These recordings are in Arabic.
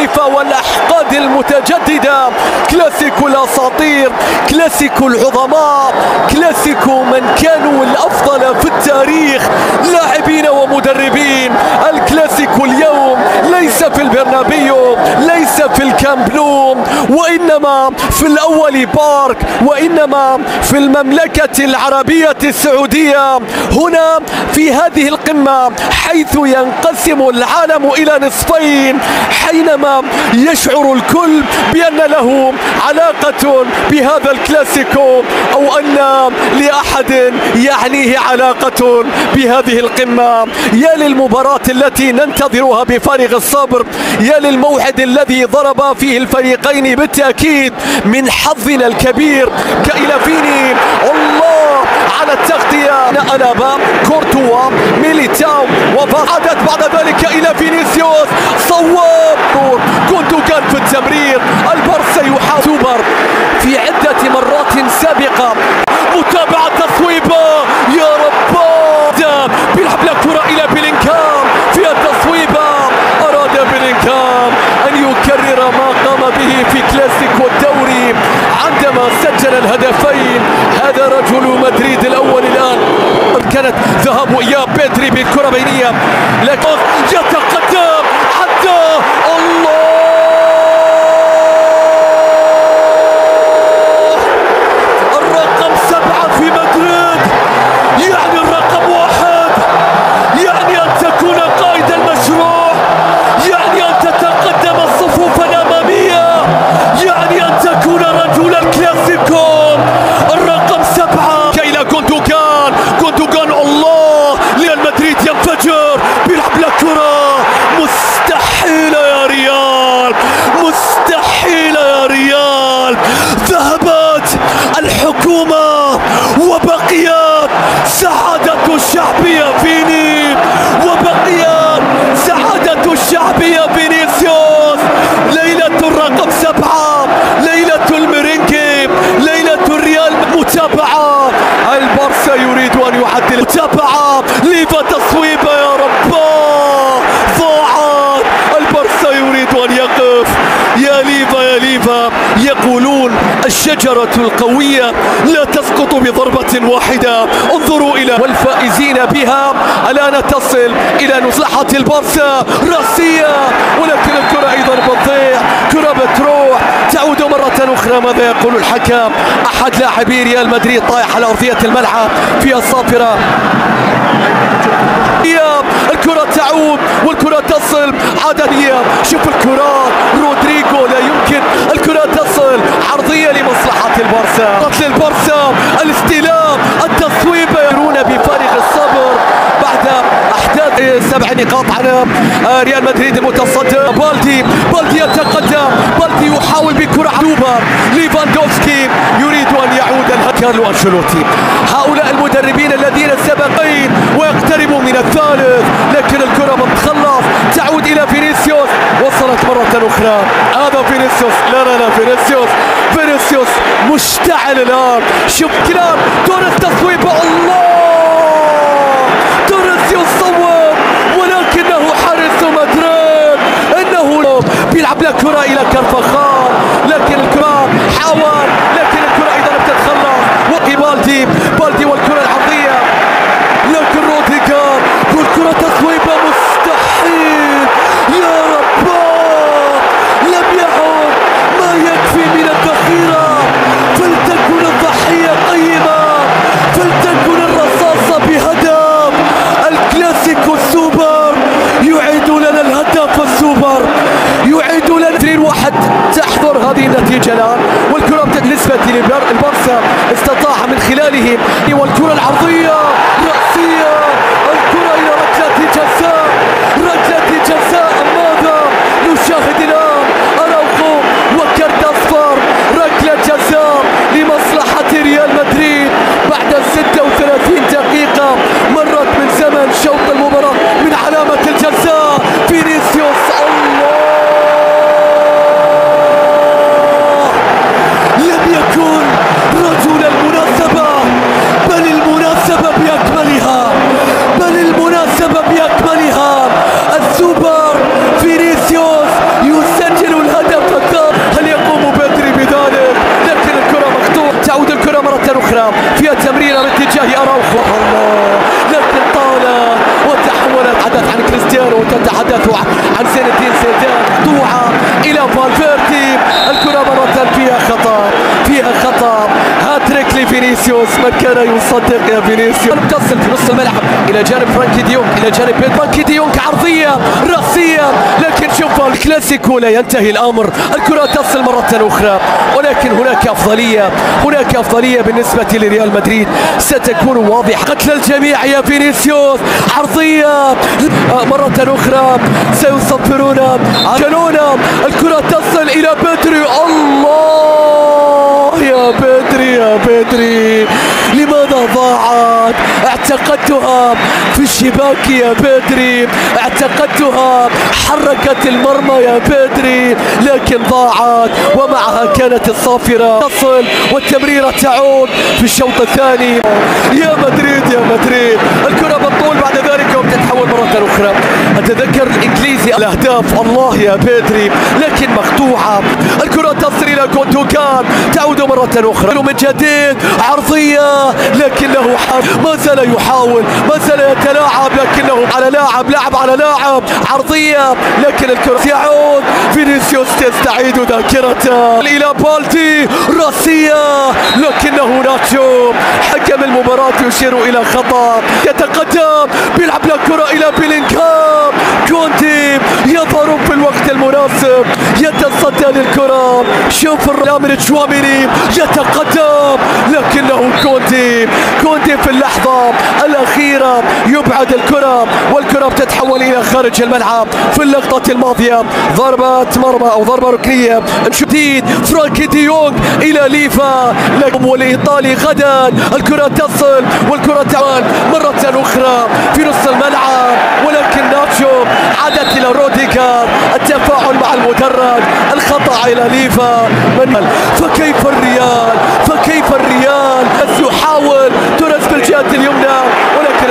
المختلفة والأحقاد المتجددة، كلاسيكو الأساطير، كلاسيكو العظماء، كلاسيكو من كانوا الأفضل في التاريخ لاعبين ومدربين. الكلاسيكو اليوم ليس في البرنابيو، ليس في الكامب نو، وإنما في الأول بارك، وإنما في المملكة العربية السعودية، هنا في هذه القمة حيث ينقسم العالم إلى نصفين، حينما يشعر الكل بأن له علاقة بهذا الكلاسيكو أو أن لأحد يعنيه علاقة بهذه القمة. يا للمباراة التي ننتظرها بفارغ الصبر، يا للموعد الذي ضرب فيه الفريقين بالتأكيد من حظنا الكبير. كايلافيني الله على التغطية، ألابا كورتوا ميليتاو، وعادت بعد ذلك إلى فينيسيوس، صواب كوندوغان في التمرير. البارسا يحاول سوبر في عدة مرات سابقة، متابعة تصويبة يا رب، بيلعب الكرة إلى بيلينغهام في التصويبة. أراد بيلينغهام أن يكرر ما قام به في كلاسيكو الدوري عندما سجل الهدفين. هذا رجل مدريد الأول الآن. كانت ذهاب وإياب بيدري بالكرة بينية، لكن يتقدم حتى الله، الرقم 7 في مدريد، يعني الرقم 1، يعني أن تكون قائد المشروع، يعني أن تتقدم الصفوف الأمامية، يعني أن تكون رجل الكلاسيكو. الرقم 7 إلى كوندوغان، كوندوغان الله، ريال مدريد ينفجر، بيلعب الكرة، مستحيلة يا ريال، مستحيلة يا ريال. ذهبت الحكومة وبقيت سعادة الشعبية فيني، وبقيت سعادة الشعبية فينيسيوس. ليلة الرقم 7، ليلة الميرينجي، ليلة الريال. متابعة، البارسا يريد أن يعدل، متابعة ليفا، تصويبة يا رب، ضاعت. البارسا يريد أن يقف. يا ليفا يا ليفا، يقولون الشجرة القوية لا تسقط بضربة واحدة. انظروا إلى والفائزين بها الآن تصل إلى مصلحة البارسا، راسية، ولكن الكرة أيضا بتضيع، كرة بتروح، تعود مرة أخرى. ماذا يقول الحكم؟ أحد لاعبي ريال مدريد طايح على أرضية الملعب في الصافرة. الكرة تعود والكرة تصل، عددية، شوف الكرات، رودريجو لا يمكن، الكرة تصل عرضية لمصلحة البارسا، للبارسا، الاستلام، التصويبة. يرون بفارغ الصبر بعد أحداث 7 نقاط على ريال مدريد المتصدر. بالدي يتقدم، بالدي يحاول بكرة سوبر، ليفاندوفسكي يريد أن يعود. كارلو أنشيلوتي، هؤلاء المدربين الذين سبقين ويقتربوا من الثالث، لكن الكرة بتخلص، تعود إلى فينيسيوس، وصلت مرة أخرى. هذا فينيسيوس، لا فينيسيوس مشتعل الآن. شوف كلام توريس، تصويبه الله، توريس يصوب، ولكنه حارس مدريد، إنه بيلعب الكرة إلى كارفاخال، لكن الكرة حاول، لكن الكرة أيضا بتتخلص. بالدي والكرة العرضية، لكن روديجر والكرة تصويبة، مستحيل يا رب، لم يعد ما يكفي من الذخيرة. فلتكن الضحية قيمة، فلتكن الرصاصة بهدف. الكلاسيكو السوبر يعيد لنا الهدف، السوبر يعيد لنا 2-1. تحضر هذه النتيجة الآن، والكرة بالنسبة للبارسا استطاع من خلاله، والكرة العرضية رأسية، الكرة إلى ركلة جزاء، ركلة جزاء. ماذا نشاهد الآن؟ أراوخو وكرت أصفر، ركلة جزاء لمصلحة ريال مدريد بعد 36 دقيقة مرت من زمن شوط المباراة من علامة الجزاء. فينيسيوس الله، لم يكن رجل المناسبة، بل المناسبة بيكون أخرى فيها تمريرة باتجاه أراوخو، الله، لكن طالت وتحولت. تحدث عن كريستيانو وتتحدث عن زين الدين زيدان، مقطوعة إلى فالفيردي، الكرة مرة فيها خطأ، هاتريك لفينيسيوس، من كان يصدق يا فينيسيوس. تصل في نص الملعب إلى جانب فرانكي ديونغ، إلى جانب فرانكي ديونغ، عرضية رأسية، لكن شوف الكلاسيكو لا ينتهي الأمر، الكرة تصل مرة أخرى، ولكن هناك أفضلية بالنسبة لريال مدريد ستكون واضحة. قتل الجميع يا فينيسيوس، عرضية مرة أخرى سيصفرون جنونا، الكرة تصل إلى بدري، الله يا بدري لماذا ضاعت؟ اعتقدتها في الشباك يا بدري، اعتقدتها حركت المرمى يا بدري، لكن ضاعت ومعها كانت الصافرة. تصل والتمريرة تعود في الشوط الثاني. يا مدريد الكرة بالطول بعد ذلك وتتحول مرة أخرى. أتذكر الإنجليزي الأهداف، الله يا بدري، لكن مقطوعة. الكرة تصل إلى جوندوغان، تعود مرة أخرى من جديد، عرضية لكنه ما زال يحاول، ما زال يتلاعب، لكنه لعب على لاعب، عرضية لكن الكرة يعود. فينيسيوس يستعيد ذاكرته إلى بالدي، راسية لكنه ناتشو، حكم المباراة يشير إلى خطأ. يتقدم، بيلعب الكرة إلى بيلينغهام، كوندي يظهر في الوقت المناسب، يتصدى للكرة، شوف من تشواميني يتقدم، لكنه كوندي في اللحظة الأخيرة يبعد الكرة، والكرة بتتحول إلى خارج الملعب. في اللقطة الماضية ضربة مرمى أو ضربة ركنية، جديد فرانكي ديونغ إلى ليفا، لكن والإيطالي غدا الكرة تصل والكرة تعود مرة أخرى في نص الملعب، ولكن ناتشو عادت إلى روديغر، التفاعل مع المدرج، الخطأ إلى ليفا. فكيف الريال يحاول تونس بالجهة اليمنى، ولكن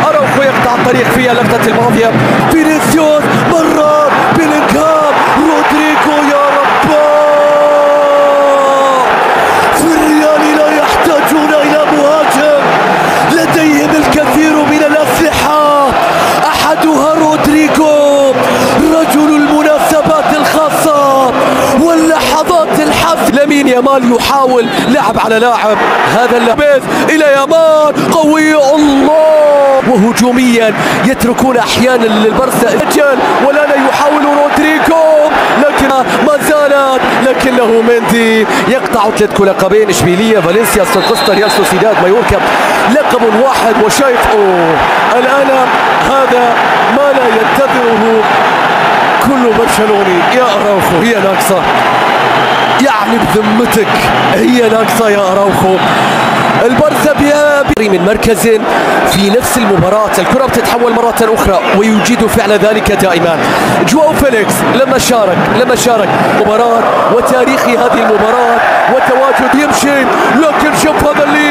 أراوخو يقطع الطريق في اللقطة الماضية. فينيسيوس مرة بيلينغهام، رودريغو، يا رب، في الريال لا يحتاجون إلى مهاجم، لديهم الكثير من الأسلحة، أحدها رودريغو، رجل المناسبات الخاصة واللحظات الحسم. لامين يامال يحاول لعب على لاعب، هذا اللمس إلى يامال، قوي، الله، وهجوميا يتركون أحيانا للبرسا أجل، ولا يحاول رودريغو، لكن ما زالت، لكنه مندي يقطع أتلتيكو لقبين، إشبيلية، فالنسيا، سانتوس، ريال سوسيداد، مايوركا، لقب واحد. وشايف الآن هذا ما لا ينتظره كل برشلوني. يا أراوخو، هي ناقصة، يعني بذمتك هي ناقصة يا أراوخو. البرسا من مركز في نفس المباراة، الكرة بتتحول مرة أخرى ويجيد فعل ذلك دائما. جواو فيليكس لما شارك مباراة وتاريخ هذه المباراة وتواجد يمشي، لكن شوف هذا اللي